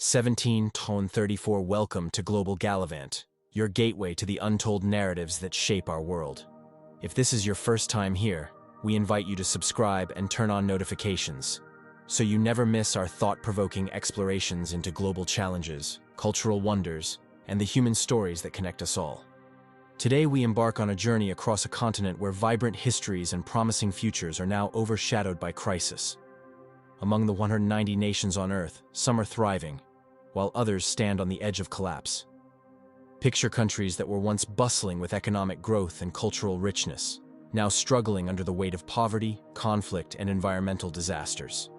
17-34. Welcome to Global Gallivant, your gateway to the untold narratives that shape our world. If this is your first time here, we invite you to subscribe and turn on notifications, so you never miss our thought-provoking explorations into global challenges, cultural wonders, and the human stories that connect us all. Today we embark on a journey across a continent where vibrant histories and promising futures are now overshadowed by crisis. Among the 190 nations on Earth, some are thriving, while others stand on the edge of collapse. Picture countries that were once bustling with economic growth and cultural richness, now struggling under the weight of poverty, conflict, and environmental disasters.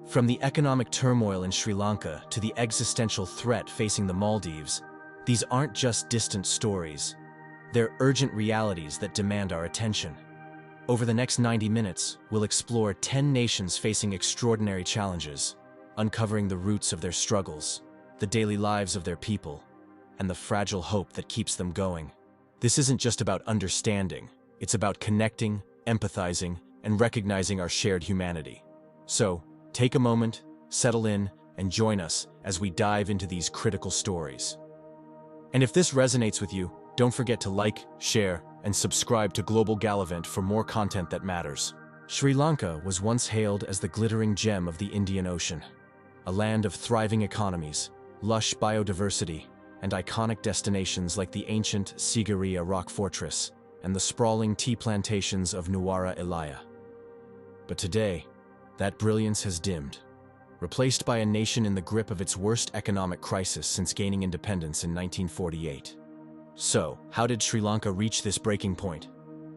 From the economic turmoil in Sri Lanka to the existential threat facing the Maldives, these aren't just distant stories. They're urgent realities that demand our attention. Over the next 90 minutes, we'll explore 10 nations facing extraordinary challenges, uncovering the roots of their struggles, the daily lives of their people, and the fragile hope that keeps them going. This isn't just about understanding, it's about connecting, empathizing, and recognizing our shared humanity. So, take a moment, settle in, and join us as we dive into these critical stories. And if this resonates with you, don't forget to like, share, and subscribe to Global Gallivant for more content that matters. Sri Lanka was once hailed as the glittering gem of the Indian Ocean, a land of thriving economies, lush biodiversity, and iconic destinations like the ancient Sigiriya rock fortress and the sprawling tea plantations of Nuwara Eliya. But today, that brilliance has dimmed, replaced by a nation in the grip of its worst economic crisis since gaining independence in 1948. So, how did Sri Lanka reach this breaking point?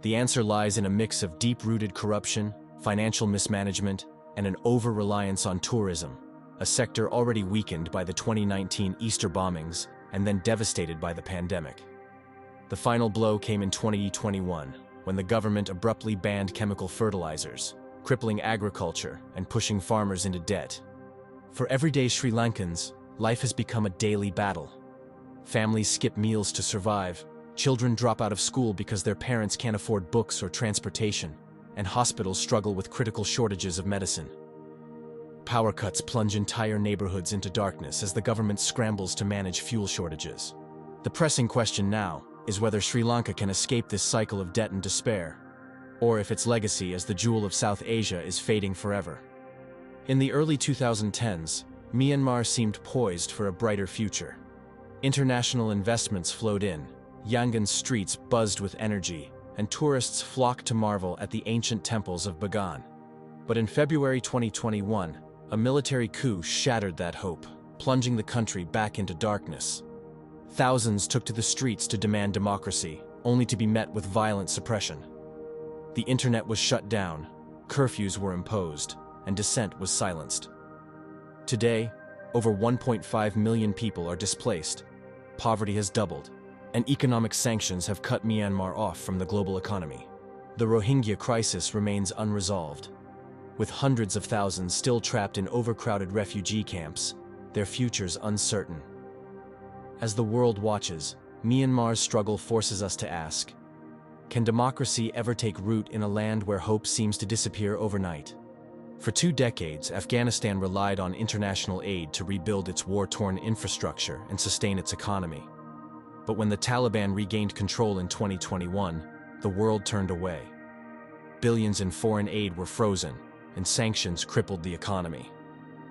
The answer lies in a mix of deep-rooted corruption, financial mismanagement, and an over-reliance on tourism, a sector already weakened by the 2019 Easter bombings and then devastated by the pandemic. The final blow came in 2021, when the government abruptly banned chemical fertilizers, crippling agriculture and pushing farmers into debt. For everyday Sri Lankans, life has become a daily battle. Families skip meals to survive, children drop out of school because their parents can't afford books or transportation, and hospitals struggle with critical shortages of medicine. Power cuts plunge entire neighborhoods into darkness as the government scrambles to manage fuel shortages. The pressing question now is whether Sri Lanka can escape this cycle of debt and despair, or if its legacy as the jewel of South Asia is fading forever. In the early 2010s, Myanmar seemed poised for a brighter future. International investments flowed in, Yangon's streets buzzed with energy, and tourists flocked to marvel at the ancient temples of Bagan. But in February 2021, a military coup shattered that hope, plunging the country back into darkness. Thousands took to the streets to demand democracy, only to be met with violent suppression. The internet was shut down, curfews were imposed, and dissent was silenced. Today, over 1.5 million people are displaced, poverty has doubled, and economic sanctions have cut Myanmar off from the global economy. The Rohingya crisis remains unresolved. With hundreds of thousands still trapped in overcrowded refugee camps, their futures uncertain. As the world watches, Myanmar's struggle forces us to ask, can democracy ever take root in a land where hope seems to disappear overnight? For 2 decades, Afghanistan relied on international aid to rebuild its war-torn infrastructure and sustain its economy. But when the Taliban regained control in 2021, the world turned away. Billions in foreign aid were frozen, and sanctions crippled the economy.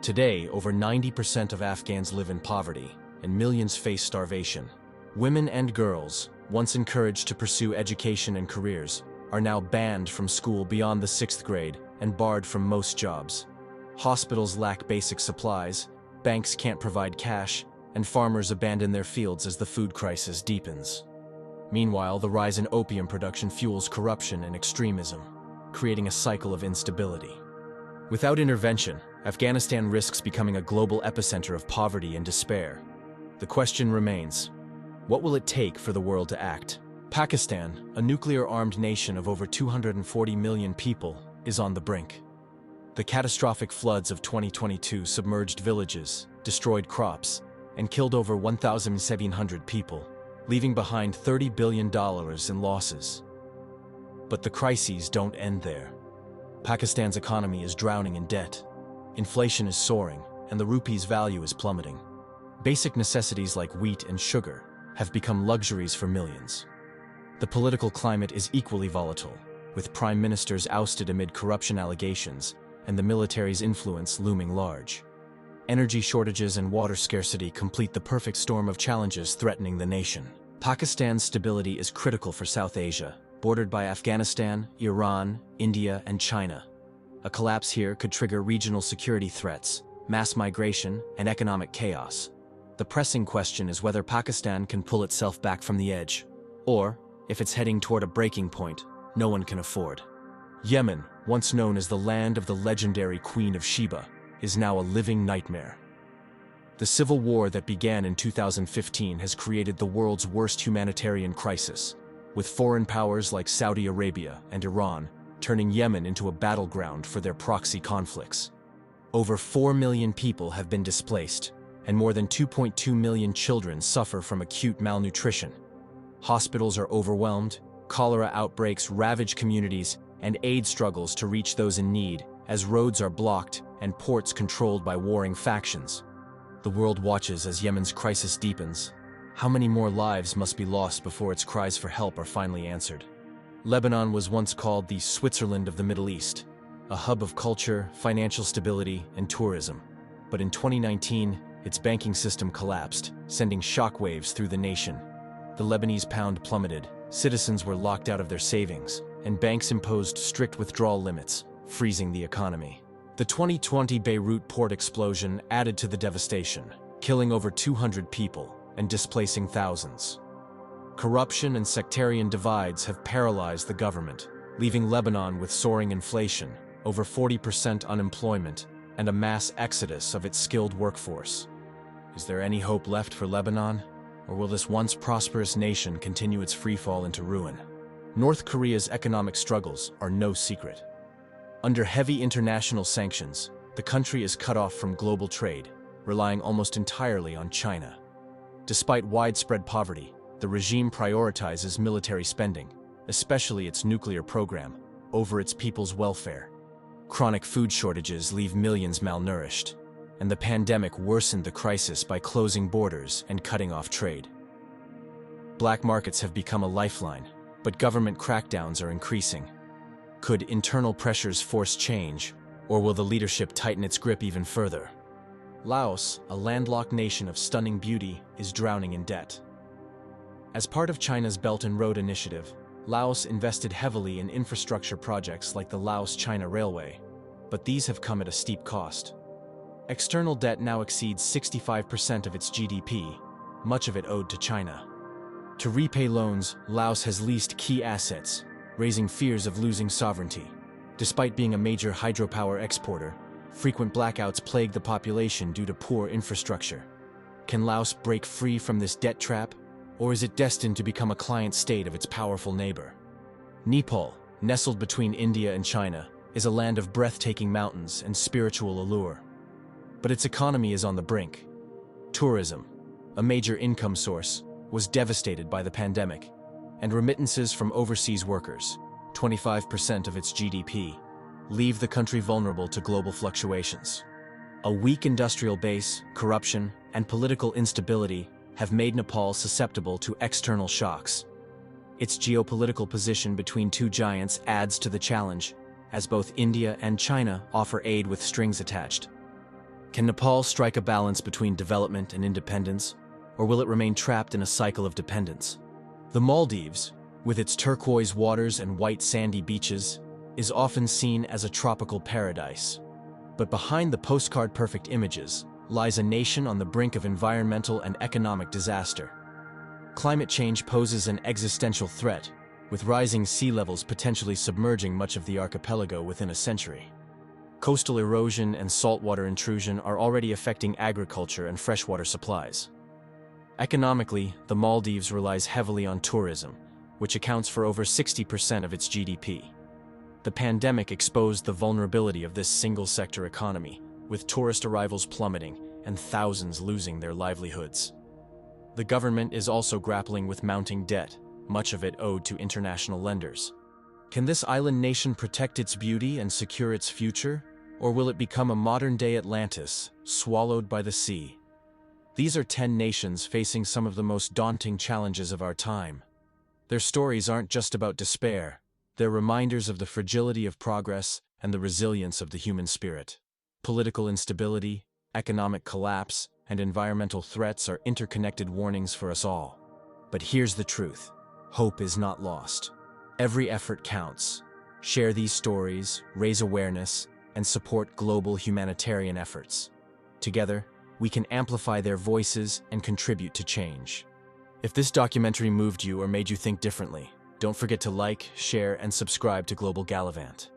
Today, over 90% of Afghans live in poverty, and millions face starvation. Women and girls, once encouraged to pursue education and careers, are now banned from school beyond the 6th grade and barred from most jobs. Hospitals lack basic supplies, banks can't provide cash, and farmers abandon their fields as the food crisis deepens. Meanwhile, the rise in opium production fuels corruption and extremism, creating a cycle of instability. Without intervention, Afghanistan risks becoming a global epicenter of poverty and despair. The question remains, what will it take for the world to act? Pakistan, a nuclear-armed nation of over 240 million people, is on the brink. The catastrophic floods of 2022 submerged villages, destroyed crops, and killed over 1,700 people, leaving behind $30 billion in losses. But the crises don't end there. Pakistan's economy is drowning in debt. Inflation is soaring, and the rupee's value is plummeting. Basic necessities like wheat and sugar have become luxuries for millions. The political climate is equally volatile, with prime ministers ousted amid corruption allegations and the military's influence looming large. Energy shortages and water scarcity complete the perfect storm of challenges threatening the nation. Pakistan's stability is critical for South Asia, bordered by Afghanistan, Iran, India, and China. A collapse here could trigger regional security threats, mass migration, and economic chaos. The pressing question is whether Pakistan can pull itself back from the edge, or, if it's heading toward a breaking point, no one can afford. Yemen, once known as the land of the legendary Queen of Sheba, is now a living nightmare. The civil war that began in 2015 has created the world's worst humanitarian crisis, with foreign powers like Saudi Arabia and Iran turning Yemen into a battleground for their proxy conflicts. Over 4 million people have been displaced, and more than 2.2 million children suffer from acute malnutrition. Hospitals are overwhelmed, cholera outbreaks ravage communities, and aid struggles to reach those in need as roads are blocked and ports controlled by warring factions. The world watches as Yemen's crisis deepens. How many more lives must be lost before its cries for help are finally answered? Lebanon was once called the Switzerland of the Middle East, a hub of culture, financial stability, and tourism. But in 2019, its banking system collapsed, sending shockwaves through the nation. The Lebanese pound plummeted, citizens were locked out of their savings, and banks imposed strict withdrawal limits, freezing the economy. The 2020 Beirut port explosion added to the devastation, killing over 200 people and displacing thousands. Corruption and sectarian divides have paralyzed the government, leaving Lebanon with soaring inflation, over 40% unemployment, and a mass exodus of its skilled workforce. Is there any hope left for Lebanon? Or will this once prosperous nation continue its freefall into ruin? North Korea's economic struggles are no secret. Under heavy international sanctions, the country is cut off from global trade, relying almost entirely on China. Despite widespread poverty, the regime prioritizes military spending, especially its nuclear program, over its people's welfare. Chronic food shortages leave millions malnourished, and the pandemic worsened the crisis by closing borders and cutting off trade. Black markets have become a lifeline, but government crackdowns are increasing. Could internal pressures force change, or will the leadership tighten its grip even further? Laos, a landlocked nation of stunning beauty, is drowning in debt. As part of China's Belt and Road Initiative, Laos invested heavily in infrastructure projects like the Laos-China Railway, but these have come at a steep cost. External debt now exceeds 65% of its GDP, much of it owed to China. To repay loans, Laos has leased key assets, raising fears of losing sovereignty. Despite being a major hydropower exporter, frequent blackouts plague the population due to poor infrastructure. Can Laos break free from this debt trap, or is it destined to become a client state of its powerful neighbor? Nepal, nestled between India and China, is a land of breathtaking mountains and spiritual allure. But its economy is on the brink. Tourism, a major income source, was devastated by the pandemic, and remittances from overseas workers, 25% of its GDP, leave the country vulnerable to global fluctuations. A weak industrial base, corruption, and political instability have made Nepal susceptible to external shocks. Its geopolitical position between two giants adds to the challenge, as both India and China offer aid with strings attached. Can Nepal strike a balance between development and independence, or will it remain trapped in a cycle of dependence? The Maldives, with its turquoise waters and white sandy beaches, is often seen as a tropical paradise. But behind the postcard-perfect images lies a nation on the brink of environmental and economic disaster. Climate change poses an existential threat, with rising sea levels potentially submerging much of the archipelago within a century. Coastal erosion and saltwater intrusion are already affecting agriculture and freshwater supplies. Economically, the Maldives relies heavily on tourism, which accounts for over 60% of its GDP. The pandemic exposed the vulnerability of this single-sector economy, with tourist arrivals plummeting and thousands losing their livelihoods. The government is also grappling with mounting debt, much of it owed to international lenders. Can this island nation protect its beauty and secure its future, Or will it become a modern-day Atlantis, swallowed by the sea? These are 10 nations facing some of the most daunting challenges of our time. Their stories aren't just about despair. They're reminders of the fragility of progress and the resilience of the human spirit. Political instability, economic collapse, and environmental threats are interconnected warnings for us all. But here's the truth: hope is not lost. Every effort counts. Share these stories, raise awareness, and support global humanitarian efforts. Together, we can amplify their voices and contribute to change. If this documentary moved you or made you think differently, don't forget to like, share, and subscribe to Global Gallivant.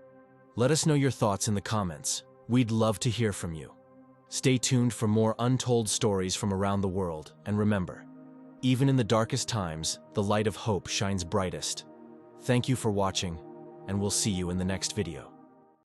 Let us know your thoughts in the comments. We'd love to hear from you. Stay tuned for more untold stories from around the world, and remember, even in the darkest times, the light of hope shines brightest. Thank you for watching, and we'll see you in the next video.